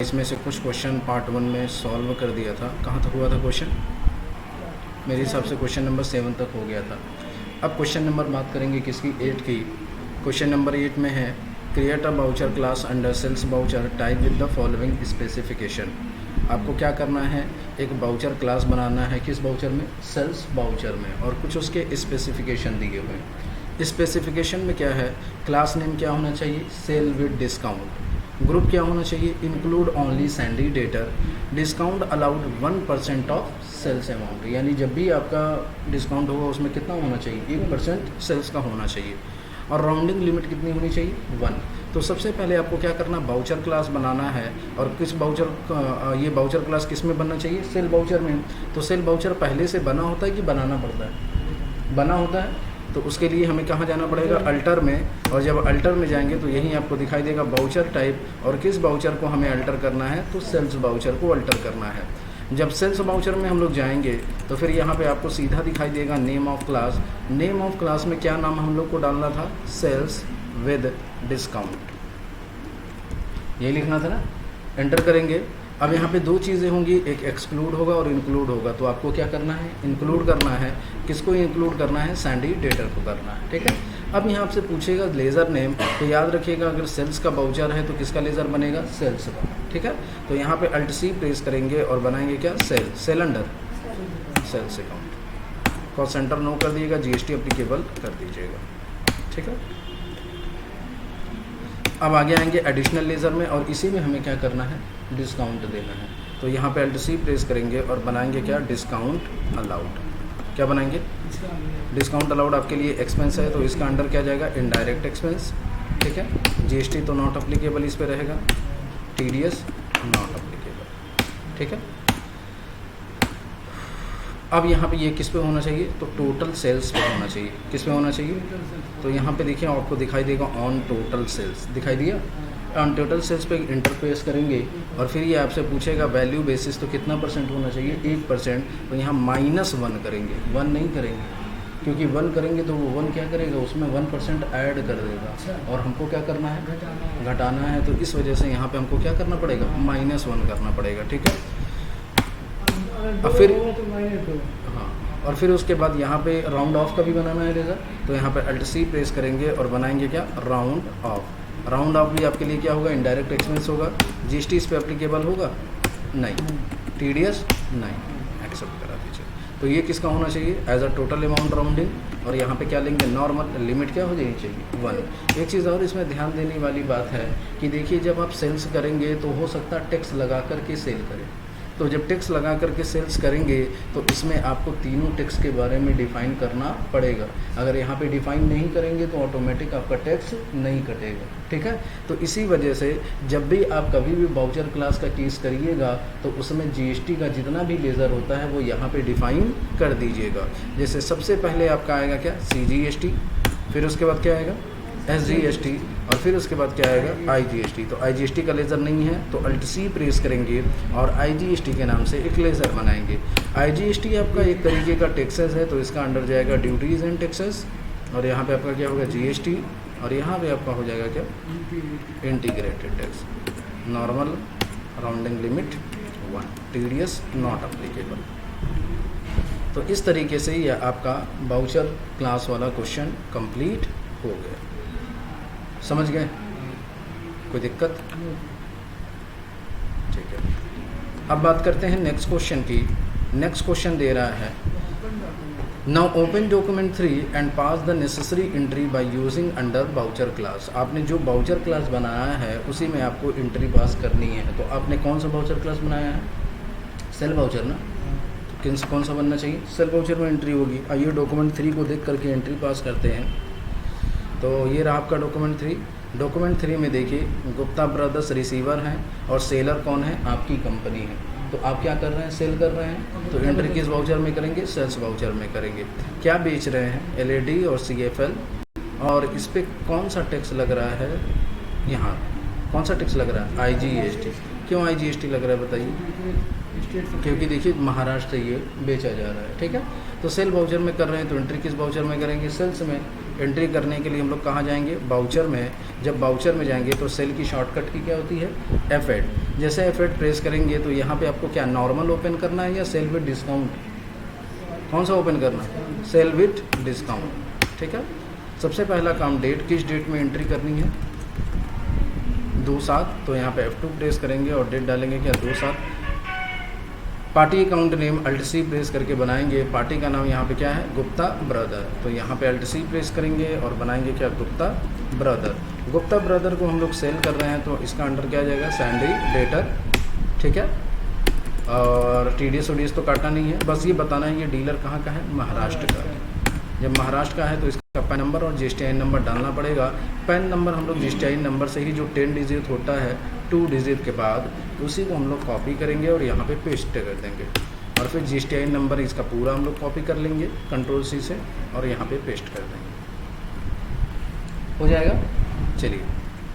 इसमें से कुछ क्वेश्चन पार्ट 1 में सॉल्व कर दिया था। कहाँ तक हुआ था क्वेश्चन? मेरे हिसाब से क्वेश्चन नंबर 7 तक हो गया था। अब क्वेश्चन नंबर बात करेंगे किसकी? 8 की। क्वेश्चन नंबर 8 में है create a voucher class under sales voucher type with the following specification. आपको क्या करना है? एक बाउचर क्लास बनाना है। किस बाउचर में? सेल्स बाउचर में। और कुछ उसके स्पेसिफिकेशन दिए हुए हैं। स्पेसिफिकेशन में क्या है? क्लास नेम क्या होना चाहिए? Cell with discount. ग्रुप क्या होना चाहिए? Include only sundry debtor. Discount allowed 1% of sales amount, यानी जब भी आपका डिस्काउंट होगा उसमें कितना होना चाहिए? 1% सेल्स का होना चाहिए। और राउंडिंग लिमिट कितनी होनी चाहिए? 1। तो सबसे पहले आपको क्या करना? बाउचर क्लास बनाना है। और किस बाउचर, ये बाउचर क्लास किस में बनना चाहिए? सेल बाउचर में। तो सेल बाउचर पहले से बना होता है कि बनाना पड़ता है? बना होता है। तो उसके लिए हमें कहाँ जाना पड़ेगा? अल्टर में। और जब अल्टर में जाएंगे तो यहीं आपको दिखाई देगा बाउचर टाइप। और किस बाउचर को हमें अल्टर करना है? तो सेल्स बाउचर को अल्टर करना है। जब सेल्स बाउचर में हम लोग जाएंगे तो फिर यहाँ पे आपको सीधा दिखाई देगा name of class. Name of class में क्या नाम हम लोग को डालना था? Sales with discount. यही लिखना था ना? एंटर करेंगे। अब यहाँ पे दो चीज़ें होंगी, एक एक्सक्लूड होगा और इंक्लूड होगा। तो आपको क्या करना है? इंक्लूड करना है। किसको इंक्लूड करना है? सैंडी डेटर को करना है। ठीक है। अब यहाँ आपसे पूछेगा लेज़र नेम, तो याद रखिएगा अगर सेल्स का बाउचर है तो किसका लेज़र बनेगा? सेल्स का। ठीक है। तो यहाँ पे अल्ट सी प्रेस करेंगे और बनाएंगे क्या? Sale. Sale under sales account. Cost centre no कर दिएगा, जीएसटी अप्लीकेबल कर दीजिएगा। ठीक है। अब आगे आएंगे एडिशनल लेज़र में, और इसी में हमें क्या करना है? डिस्काउंट देना है। तो यहाँ पे अल्ट सी प्रेस करेंगे और बनाएंगे क्या? Discount allowed. क्या बनाएंगे? डिस्काउंट अलाउड आपके लिए एक्सपेंस है, तो इसका अंडर क्या जाएगा? Indirect expense. ठीक है। जीएसटी तो नॉट अप्लीकेबल इस पे रहेगा, टीडीएस नॉट अप्लीकेबल। ठीक है। अब यहाँ पे ये किस पे होना चाहिए? तो टोटल सेल्स पे होना चाहिए। किस पे होना चाहिए? तो यहाँ पे देखिए आपको दिखाई देगा ऑन टोटल सेल्स। दिखाई दिया? ऑन टोटल सेल्स पे इंटरफेस करेंगे और फिर ये आपसे पूछेगा वैल्यू बेसिस, तो कितना परसेंट होना चाहिए? 1%। तो यहाँ -1 करेंगे, 1 नहीं करेंगे, क्योंकि 1 करेंगे तो वो 1 क्या करेगा? उसमें 1% ऐड कर देगा। और हमको क्या करना है? घटाना है। तो इस वजह से यहाँ पे हमको क्या करना पड़ेगा? -1 करना पड़ेगा। ठीक है। और फिर हाँ, और फिर उसके बाद यहाँ पे राउंड ऑफ का भी बनाना है लेज़र। तो यहाँ पे अल्ट सी प्रेस करेंगे और बनाएंगे क्या? Round of. राउंड ऑफ भी आपके लिए क्या होगा? इनडायरेक्ट एक्सपेंस होगा। जीएसटी इस पे एप्लीकेबल होगा? नहीं। टीडीएस नहीं, एक्सेप्ट करा दीजिए। तो ये किसका होना चाहिए? As a total amount rounding. और यहाँ पे क्या लेंगे? नॉर्मल। लिमिट क्या हो जानी चाहिए? 1। एक चीज़ और इसमें ध्यान देने वाली बात है कि देखिए जब आप सेल्स करेंगे तो हो सकता है टैक्स लगा करके सेल करें। तो जब टैक्स लगा करके सेल्स करेंगे तो इसमें आपको तीनों टैक्स के बारे में डिफ़ाइन करना पड़ेगा। अगर यहाँ पे डिफ़ाइन नहीं करेंगे तो ऑटोमेटिक आपका टैक्स नहीं कटेगा। ठीक है। तो इसी वजह से जब भी आप कभी भी बाउचर क्लास का केस करिएगा तो उसमें जीएसटी का जितना भी लेज़र होता है वो यहाँ पे डिफ़ाइन कर दीजिएगा। जैसे सबसे पहले आपका आएगा क्या? सीजीएसटी, फिर उसके बाद क्या आएगा? एसजीएसटी, और फिर उसके बाद क्या आएगा? आईजीएसटी। तो आईजीएसटी का लेज़र नहीं है तो अल्ट सी प्रेस करेंगे और आईजीएसटी के नाम से एक लेज़र बनाएंगे। आईजीएसटी आपका एक तरीके का टैक्सेस है, तो इसका अंडर जाएगा ड्यूटीज़ एंड टैक्सेस। और यहाँ पे आपका क्या होगा? जीएसटी। और यहाँ पे आपका हो जाएगा क्या? Integrated tax. Normal, rounding limit 1, TDS not applicable. तो इस तरीके से यह आपका बाउचर क्लास वाला क्वेश्चन कंप्लीट हो गया। समझ गए? कोई दिक्कत? ठीक है। अब बात करते हैं नेक्स्ट क्वेश्चन की। नेक्स्ट क्वेश्चन दे रहा है now open document 3 and pass the necessary entry by using under voucher class. आपने जो बाउचर क्लास बनाया है उसी में आपको एंट्री पास करनी है। तो आपने कौन सा बाउचर क्लास बनाया है? सेल बाउचर ना? तो कौन सा बनना चाहिए? सेल बाउचर में एंट्री होगी। आइए डॉक्यूमेंट 3 को देख करके एंट्री पास करते हैं। तो ये रहा आपका डॉक्यूमेंट 3। डॉक्यूमेंट 3 में देखिए गुप्ता ब्रदर्स रिसीवर हैं और सेलर कौन है? आपकी कंपनी है। तो आप क्या कर रहे हैं? सेल कर रहे हैं। तो एंट्री किस बाउचर में करेंगे? सेल्स बाउचर में करेंगे। क्या बेच रहे हैं? एलईडी और सीएफएल। और इस पर कौन सा टैक्स लग रहा है? यहाँ कौन सा टैक्स लग रहा है? आईजीएसटी। क्यों IGST लग रहा है बताइए? क्योंकि देखिए महाराष्ट्र से ये बेचा जा रहा है, ठीक है। तो सेल वाउचर में कर रहे हैं तो एंट्री किस वाउचर में करेंगे? सेल्स में। एंट्री करने के लिए हम लोग कहाँ जाएंगे? वाउचर में। जब वाउचर में जाएंगे तो सेल की शॉर्टकट की क्या होती है? F8। जैसे F8 प्रेस करेंगे तो यहाँ पे आपको क्या नॉर्मल ओपन करना है या सेल विद डिस्काउंट? कौन सा ओपन करना है? सेल विद डिस्काउंट, ठीक है। सबसे पहला काम डेट, किस डेट में एंट्री करनी है? 2/7। तो यहाँ पे F2 प्रेस करेंगे और डेट डालेंगे क्या? 2/7। Party account name Alt+C press करके बनाएंगे। पार्टी का नाम यहाँ पे क्या है? गुप्ता ब्रदर। तो यहाँ पे Alt+C प्रेस करेंगे और बनाएंगे क्या? गुप्ता ब्रदर। गुप्ता ब्रदर को हम लोग सेल कर रहे हैं तो इसका अंडर क्या आ जाएगा? सैंडी डेटर, ठीक है। और TDS ODS तो काटना नहीं है, बस ये बताना है ये डीलर कहाँ का है? महाराष्ट्र का है। जब महाराष्ट्र का है तो इसका पैन नंबर और GSTIN नंबर डालना पड़ेगा। पैन नंबर हम लोग GSTIN नंबर से ही जो 10 डिजिट होता है 2 डिजिट के बाद उसी को हम लोग कॉपी करेंगे और यहाँ पे पेस्ट कर देंगे और फिर GSTIN नंबर इसका पूरा हम लोग कॉपी कर लेंगे Ctrl+C से और यहाँ पे पेस्ट कर देंगे, हो जाएगा। चलिए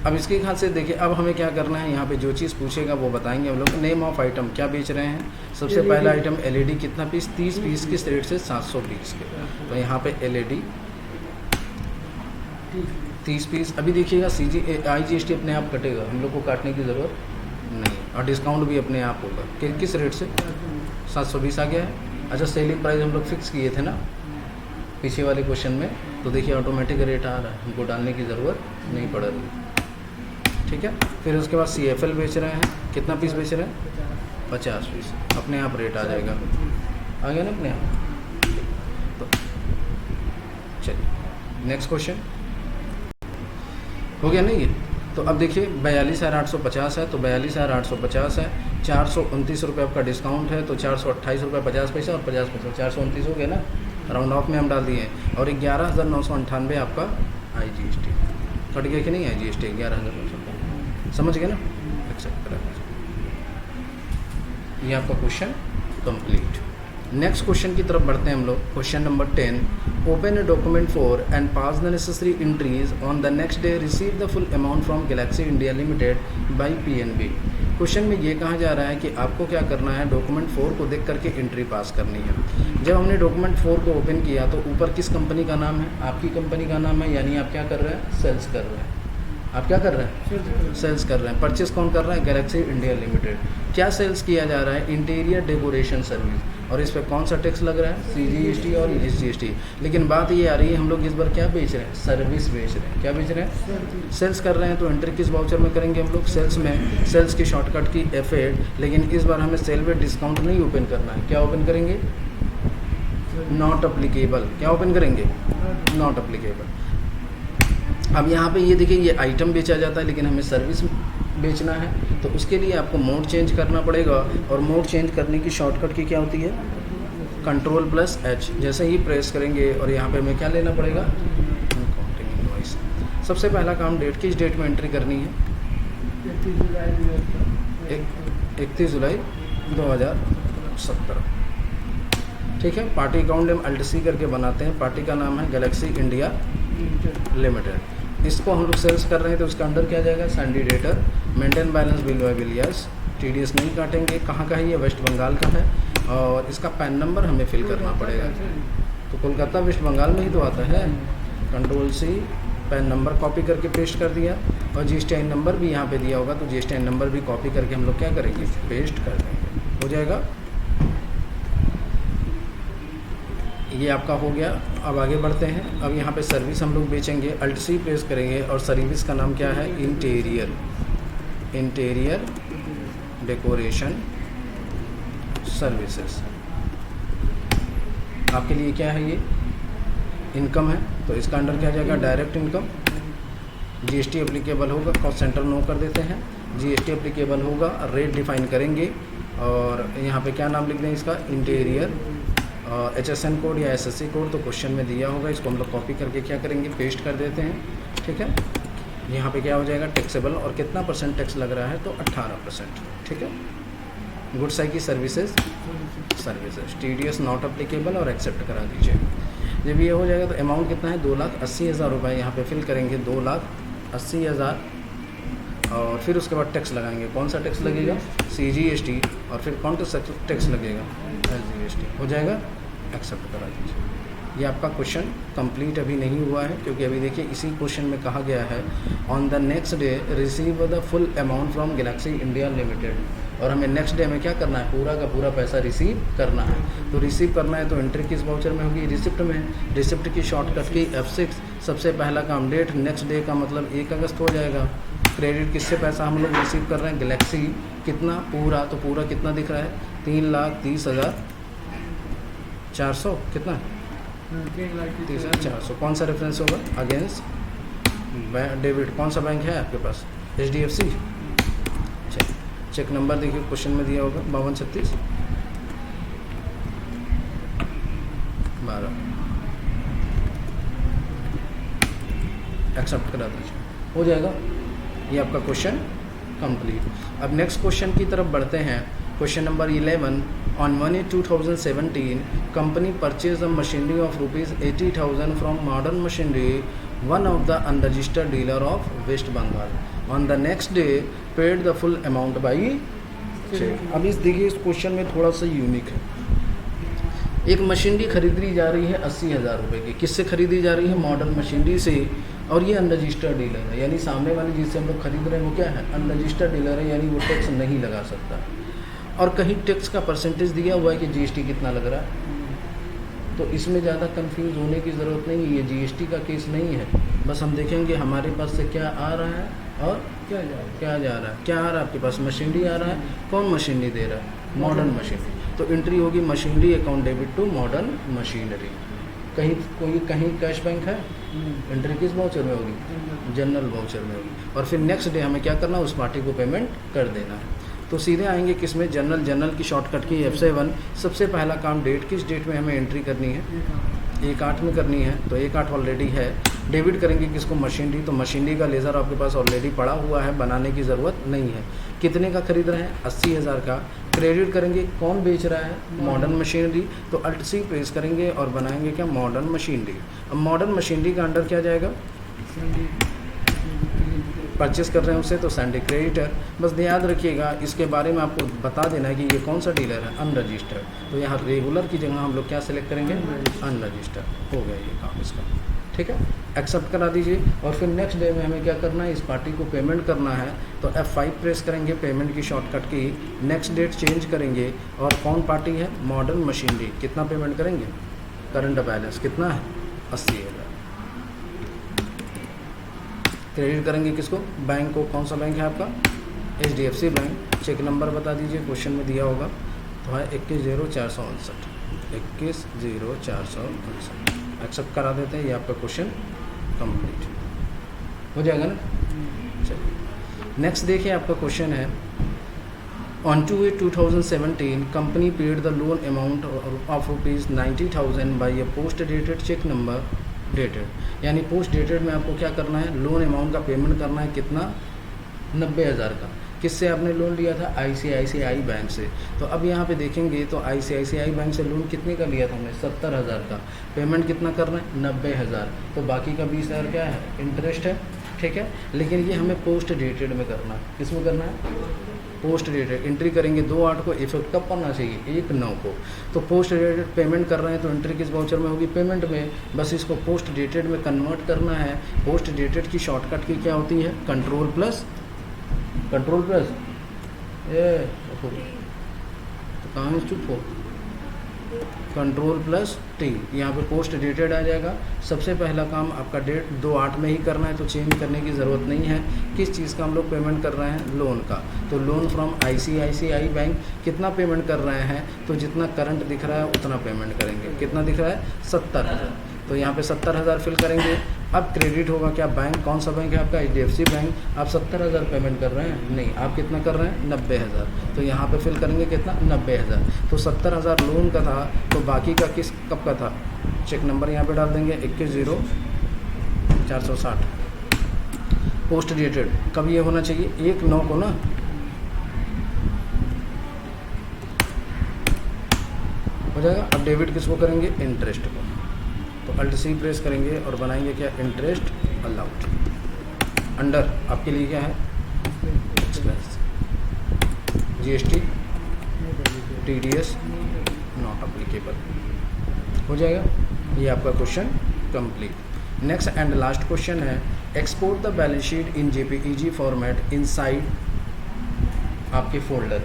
अब इसके हाथ से देखिए, अब हमें क्या करना है? यहाँ पे जो चीज़ पूछेगा वो बताएंगे हम लोग। नेम ऑफ आइटम क्या बेच रहे हैं? सबसे पहला आइटम LED कितना पीस? 30 पीस किस रेट से? 720 के। तो यहाँ पे LED 30 पीस। अभी देखिएगा IGST अपने आप कटेगा, हम लोग को काटने की ज़रूरत नहीं और डिस्काउंट भी अपने आप होगा। किस रेट से? 720 आ गया है। अच्छा सेलिंग प्राइस हम लोग फिक्स किए थे ना पीछे वाले क्वेश्चन में, तो देखिए ऑटोमेटिक रेट आ रहा है, हमको डालने की ज़रूरत नहीं पड़ रही, ठीक है। फिर उसके बाद CFL बेच रहे हैं, कितना पीस बेच रहे हैं? 50 पीस। अपने आप रेट आ जाएगा, आ गया ना अपने आप। तो चलिए नेक्स्ट क्वेश्चन हो गया नहीं ये? तो अब देखिए 42,850 है तो 42,850 है, 429 रुपये आपका डिस्काउंट है तो 428 रुपये 50 पैसा और 50 पैसा 429 हो गया ना, राउंड ऑफ में हम डाल दिए। और 11,998 आपका IGST कट गया कि नहीं? IGST 11,998 समझ गए ना? एक्सेप्ट करा। ये आपका क्वेश्चन कंप्लीट। नेक्स्ट क्वेश्चन की तरफ बढ़ते हैं हम लोग। Question number 10, open a document for and pass the necessary entries on the next day, receive the full amount from Galaxy India Limited by PNB। Question में ये कहा जा रहा है कि आपको क्या करना है? डॉक्यूमेंट 4 को देख करके एंट्री पास करनी है। जब हमने डॉक्यूमेंट 4 को ओपन किया तो ऊपर किस कंपनी का नाम है? आपकी कंपनी का नाम है, यानी आप क्या कर रहे हैं? सेल्स कर रहे हैं। आप क्या कर रहे हैं? सेल्स कर रहे हैं। परचेस कौन कर रहा है? Galaxy India limited. क्या सेल्स किया जा रहा है? Interior decoration service. और इस पर कौन सा टैक्स लग रहा है? CGST और SGST। लेकिन बात ये आ रही है हम लोग इस बार क्या बेच रहे हैं? सर्विस बेच रहे हैं। क्या बेच रहे हैं? सेल्स कर रहे हैं। तो एंट्री किस वाउचर में करेंगे हम लोग? सेल्स में। सेल्स की शॉर्टकट की F8। लेकिन इस बार हमें सेल विद डिस्काउंट नहीं ओपन करना है। क्या ओपन करेंगे? Not applicable. क्या ओपन करेंगे? Not applicable. अब यहाँ पे ये देखिए, ये आइटम बेचा जाता है लेकिन हमें सर्विस बेचना है तो उसके लिए आपको मोड चेंज करना पड़ेगा। और मोड चेंज करने की शॉर्टकट की क्या होती है? Ctrl+H। जैसे ही प्रेस करेंगे और यहाँ पे हमें क्या लेना पड़ेगा? Counting invoice. सबसे पहला काम डेट, किस डेट में एंट्री करनी है? 31 जुलाई 2017, ठीक है। पार्टी अकाउंट हम Alt+C करके बनाते हैं। पार्टी का नाम है गैलेक्सी इंडिया लिमिटेड। इसको हम लोग सेल्स कर रहे हैं तो उसका अंडर क्या जाएगा? Sandy debtor. Maintain balance bill bye bill, yes. TDS नहीं काटेंगे। कहाँ का है ये? वेस्ट बंगाल का है। और इसका पैन नंबर हमें फिल करना पड़ेगा। तो कोलकाता वेस्ट बंगाल में ही तो आता है। Ctrl+C, पैन नंबर कॉपी करके पेस्ट कर दिया और GSTIN नंबर भी यहाँ पे दिया होगा तो GSTIN नंबर भी कॉपी करके हम लोग क्या करेंगे? पेस्ट कर देंगे, हो जाएगा। ये आपका हो गया। अब आगे बढ़ते हैं। अब यहाँ पे सर्विस हम लोग बेचेंगे। Alt+C प्रेस करेंगे और सर्विस का नाम क्या है? Interior decoration services. आपके लिए क्या है? ये इनकम है तो इसका अंडर क्या जाएगा? Direct income. GST एप्लीकेबल होगा, कॉस्ट सेंटर नो कर देते हैं। GST एप्लीकेबल होगा, रेट डिफाइन करेंगे और यहाँ पे क्या नाम लिख दें इसका? इंटीरियर। HSN कोड या SSC कोड तो क्वेश्चन में दिया होगा, इसको हम लोग कॉपी करके क्या करेंगे? पेस्ट कर देते हैं, ठीक है। यहाँ पे क्या हो जाएगा? टैक्सेबल। और कितना % टैक्स लग रहा है? तो 18%, ठीक है। गुड्स आई की सर्विसेज TDS नॉट अप्लीकेबल और एक्सेप्ट करा दीजिए। जब ये हो जाएगा तो अमाउंट कितना है? 2,80,000 रुपये यहाँ पे फिल करेंगे। 2,80,000 और फिर उसके बाद टैक्स लगाएंगे। कौन सा टैक्स लगेगा? CGST, और फिर कौन सा टैक्स लगेगा? SGST। हो जाएगा, एक्सेप्ट करा दीजिए। ये आपका क्वेश्चन कंप्लीट अभी नहीं हुआ है, क्योंकि अभी देखिए इसी क्वेश्चन में कहा गया है on the next day receive the full amount from Galaxy India limited, और हमें नेक्स्ट डे में क्या करना है? पूरा का पूरा पैसा रिसीव करना है। तो रिसीव करना है तो एंट्री किस वाउचर में होगी? रिसिप्ट में। रिसिप्ट की शॉर्टकट की F6, सबसे पहला काम डेट, नेक्स्ट डे का मतलब 1 अगस्त हो जाएगा। क्रेडिट किससे पैसा हम लोग रिसीव कर रहे हैं? गैलेक्सी। कितना? पूरा। तो पूरा कितना दिख रहा है? 3,30,400। कितना? 3,30,400। कौन सा रेफरेंस होगा? Against debit. कौन सा बैंक है आपके पास? HDFC। चेक नंबर देखिए क्वेश्चन में दिया होगा 5236 12। एक्सेप्ट करा दीजिए, हो जाएगा। ये आपका क्वेश्चन कंप्लीट। अब नेक्स्ट क्वेश्चन की तरफ बढ़ते हैं। Question number 11, on 1/8/2017 company purchase the machinery of ₹80,000 from modern machinery, one of the unregistered dealer of West Bengal. On the next day paid the full amount by cheque. अब इस देखिए इस question में थोड़ा सा यूनिक है। एक मशीनरी खरीदी जा रही है 80,000 रुपये की। किससे खरीदी जा रही है? मॉडर्न मशीनरी से, और ये अनरजिस्टर्ड डीलर है, यानी सामने वाले जिससे हम लोग खरीद रहे हैं वो क्या है? अनरजिस्टर्ड डीलर है, यानी वो टैक्स नहीं लगा सकता। और कहीं टैक्स का परसेंटेज दिया हुआ है कि GST कितना लग रहा है, तो इसमें ज़्यादा कंफ्यूज होने की ज़रूरत नहीं है। ये GST का केस नहीं है। बस हम देखेंगे हमारे पास से क्या आ रहा है और क्या जा रहा है। क्या जा रहा है? क्या आ रहा है आपके पास? मशीनरी आ रहा है। कौन मशीनरी दे रहा है? Modern machinery. तो एंट्री होगी machinery account debit to modern machinery. कहीं कैश बैंक है? एंट्री किस वाउचर में होगी? जनरल वाउचर में होगी। और फिर नेक्स्ट डे हमें क्या करना है? उस पार्टी को पेमेंट कर देना है। तो सीधे आएंगे किस में? जनरल की शॉर्टकट की F7। सबसे पहला काम डेट, किस डेट में हमें एंट्री करनी है? 1/8 में करनी है, तो 1/8 ऑलरेडी है। डेबिट करेंगे किसको? मशीनरी। तो मशीनरी का लेज़र आपके पास ऑलरेडी पड़ा हुआ है, बनाने की ज़रूरत नहीं है। कितने का खरीद रहे हैं? 80,000 का। क्रेडिट करेंगे, कौन बेच रहा है? Modern machinery. तो Alt+C प्रेस करेंगे और बनाएंगे क्या? Modern machinery. अब मॉडर्न मशीनरी का अंडर क्या जाएगा? परचेस कर रहे हैं उससे, तो सैंडी क्रेडिटर। बस याद रखिएगा, इसके बारे में आपको बता देना है कि ये कौन सा डीलर है? अनरजिस्टर्ड। तो यहाँ रेगुलर की जगह हम लोग क्या सिलेक्ट करेंगे? अनरजिस्टर्ड। हो गया ये काम इसका, ठीक है। एक्सेप्ट करा दीजिए। और फिर नेक्स्ट डे में हमें क्या करना है? इस पार्टी को पेमेंट करना है, तो F5 प्रेस करेंगे, पेमेंट की शॉर्टकट की। नेक्स्ट डेट चेंज करेंगे, और कौन पार्टी है? Modern machinery. कितना पेमेंट करेंगे? करंट बैलेंस कितना है? 80,000। क्रेडिट करेंगे किसको? बैंक को। कौन सा बैंक है आपका? HDFC bank. चेक नंबर बता दीजिए, क्वेश्चन में दिया होगा, तो है 21,0459। 21,0459। एक्सेप्ट करा देते हैं। ये आपका क्वेश्चन कंप्लीट हो जाएगा ना। चलिए नेक्स्ट देखिए, आपका क्वेश्चन है on 2/8/2017 company paid the loan amount of ₹90,000 by a post dated cheque number dated. यानी पोस्ट डेटेड में आपको क्या करना है? लोन अमाउंट का पेमेंट करना है। कितना? 90,000 का। किससे आपने लोन लिया था? ICICI बैंक से। तो अब यहाँ पे देखेंगे तो ICICI बैंक से लोन कितने का लिया था हमने? 70,000 का। पेमेंट कितना करना है? 90,000। तो बाकी का 20,000 क्या है? इंटरेस्ट है, ठीक है। लेकिन ये हमें पोस्ट डेटेड में करना है। किस में करना है? Post dated. एंट्री करेंगे 2/8 को। इफेक्ट कब पड़ना चाहिए? 1/9 को। तो पोस्ट डेटेड पेमेंट कर रहे हैं, तो एंट्री किस वाउचर में होगी? पेमेंट में। बस इसको पोस्ट डेटेड में कन्वर्ट करना है। पोस्ट डेटेड की शॉर्टकट की क्या होती है? कंट्रोल प्लस ये तो कहाँ चुप हो? Ctrl+T। यहाँ पे पोस्ट डेटेड आ जाएगा। सबसे पहला काम आपका डेट 2/8 में ही करना है, तो चेंज करने की ज़रूरत नहीं है। किस चीज़ का हम लोग पेमेंट कर रहे हैं? लोन का। तो लोन फ्रॉम ICICI बैंक। कितना पेमेंट कर रहे हैं? तो जितना करंट दिख रहा है उतना पेमेंट करेंगे। कितना दिख रहा है? 70,000। तो यहाँ पे 70,000 फिल करेंगे। अब क्रेडिट होगा क्या? बैंक। कौन सा बैंक है आपका? HDFC bank. आप 70,000 पेमेंट कर रहे हैं? नहीं, आप कितना कर रहे हैं? 90,000। तो यहाँ पे फिल करेंगे कितना? 90,000। तो 70,000 लोन का था, तो बाकी का किस कब का था? चेक नंबर यहाँ पे डाल देंगे 21,0460। पोस्ट डेटेड कब ये होना चाहिए? 1/9 को ना। हो जाएगा। अब डेबिट किसको करेंगे? इंटरेस्ट को। तो Alt+C प्रेस करेंगे और बनाएंगे क्या? Interest allowed. अंडर आपके लिए क्या है? Expense, GST, TDS not applicable. हो जाएगा, ये आपका question complete. Next and last question है, export the balance sheet in JPEG format inside आपके फोल्डर।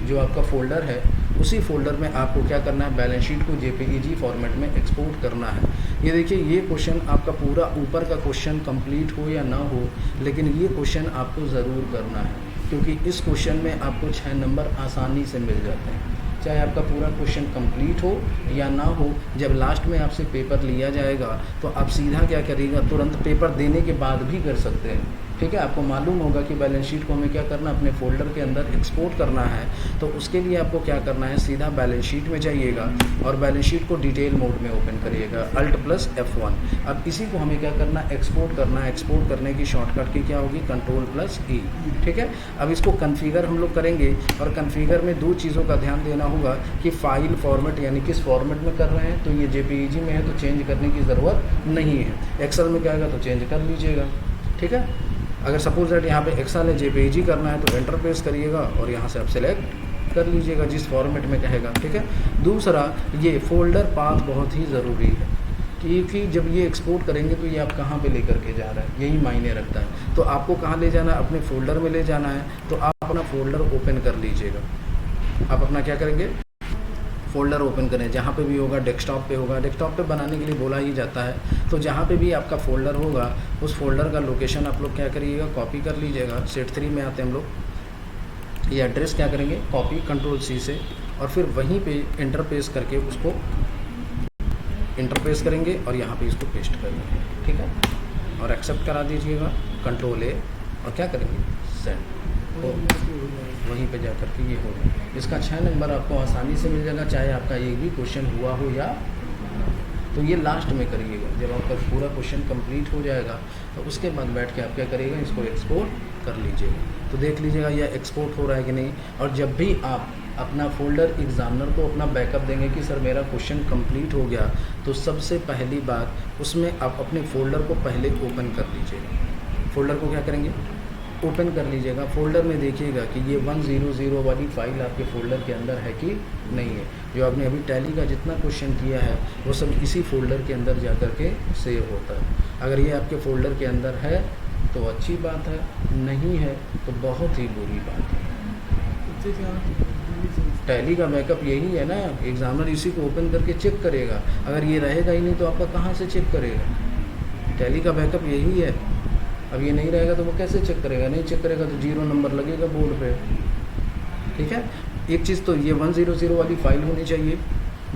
जो आपका फोल्डर है उसी फोल्डर में आपको क्या करना है, बैलेंस शीट को JPEG फॉर्मेट में एक्सपोर्ट करना है। ये देखिए, ये क्वेश्चन आपका पूरा ऊपर का क्वेश्चन कंप्लीट हो या ना हो, लेकिन ये क्वेश्चन आपको ज़रूर करना है, क्योंकि इस क्वेश्चन में आपको 6 नंबर आसानी से मिल जाते हैं। चाहे आपका पूरा क्वेश्चन कंप्लीट हो या ना हो, जब लास्ट में आपसे पेपर लिया जाएगा तो आप सीधा क्या करिएगा, तुरंत पेपर देने के बाद भी कर सकते हैं। ठीक है, आपको मालूम होगा कि बैलेंस शीट को हमें क्या करना, अपने फोल्डर के अंदर एक्सपोर्ट करना है। तो उसके लिए आपको क्या करना है, सीधा बैलेंस शीट में जाइएगा और बैलेंस शीट को डिटेल मोड में ओपन करिएगा, Alt+F1। अब इसी को हमें क्या करना, एक्सपोर्ट करना है। एक्सपोर्ट करने की शॉर्टकट की क्या होगी, Ctrl+E। ठीक है, अब इसको कन्फिगर हम लोग करेंगे, और कन्फिगर में 2 चीज़ों का ध्यान देना होगा कि फाइल फॉर्मेट यानी किस फॉर्मेट में कर रहे हैं। तो ये JPEG में है तो चेंज करने की ज़रूरत नहीं है, एक्सेल में क्या आएगा तो चेंज कर लीजिएगा। ठीक है, अगर सपोज दैट यहाँ पे एक्सेल है, JPEG करना है तो एंटर प्रेस करिएगा और यहाँ से आप सेलेक्ट कर लीजिएगा जिस फॉर्मेट में कहेगा। ठीक है, दूसरा ये फोल्डर पाथ बहुत ही ज़रूरी है, क्योंकि जब ये एक्सपोर्ट करेंगे तो ये आप कहाँ पे लेकर के जा रहे हैं, यही मायने रखता है। तो आपको कहाँ ले जाना है, अपने फोल्डर में ले जाना है। तो आप अपना फोल्डर ओपन कर लीजिएगा। आप अपना क्या करेंगे, फोल्डर ओपन करें, जहाँ पे भी होगा डेस्कटॉप पे होगा। डेस्कटॉप पे बनाने के लिए बोला ही जाता है। तो जहाँ पे भी आपका फोल्डर होगा उस फोल्डर का लोकेशन आप लोग क्या करिएगा, कॉपी कर लीजिएगा। सेट 3 में आते हैं हम लोग, ये एड्रेस क्या करेंगे, कॉपी Ctrl+C से, और फिर वहीं पे एंटर प्रेस करके उसको एंटर प्रेस करेंगे और यहाँ पे इसको पेस्ट करेंगे। ठीक है, और एक्सेप्ट करा दीजिएगा, Ctrl+A, और क्या करेंगे, सेंड। तो वहीं पे जा कर के ये होगा। इसका 6 नंबर आपको आसानी से मिल जाएगा, चाहे आपका एक भी क्वेश्चन हुआ हो या। तो ये लास्ट में करिएगा, जब आपका पूरा क्वेश्चन कंप्लीट हो जाएगा तो उसके बाद बैठ के आप क्या करिएगा, इसको एक्सपोर्ट कर लीजिएगा। तो देख लीजिएगा यह एक्सपोर्ट हो रहा है कि नहीं। और जब भी आप अपना फोल्डर एग्जामिनर को अपना बैकअप देंगे कि सर मेरा क्वेश्चन कंप्लीट हो गया, तो सबसे पहली बात उसमें आप अपने फोल्डर को पहले ओपन कर लीजिएगा। फोल्डर को क्या करेंगे, ओपन कर लीजिएगा। फोल्डर में देखिएगा कि ये 100 वाली फ़ाइल आपके फ़ोल्डर के अंदर है कि नहीं है। जो आपने अभी टैली का जितना क्वेश्चन किया है वो सब इसी फोल्डर के अंदर जा कर के सेव होता है। अगर ये आपके फ़ोल्डर के अंदर है तो अच्छी बात है, नहीं है तो बहुत ही बुरी बात है। टैली का बैकअप यही है ना, एग्जामिनर इसी को ओपन करके चेक करेगा। अगर ये रहेगा ही नहीं तो आपका कहाँ से चेक करेगा। टैली का बैकअप यही है। अब ये नहीं रहेगा तो वो कैसे चेक करेगा, नहीं चेक करेगा तो 0 नंबर लगेगा बोर्ड पे। ठीक है, एक चीज़ तो ये 100 वाली फ़ाइल होनी चाहिए,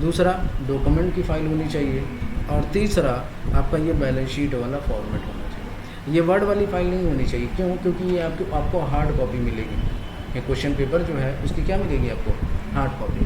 दूसरा डॉक्यूमेंट की फ़ाइल होनी चाहिए, और तीसरा आपका ये बैलेंस शीट वाला फॉर्मेट होना चाहिए। ये वर्ड वाली फ़ाइल नहीं होनी चाहिए। क्यों, क्योंकि ये आपको हार्ड कॉपी मिलेगी। ये क्वेश्चन पेपर जो है उसकी क्या मिलेगी आपको, हार्ड कॉपी।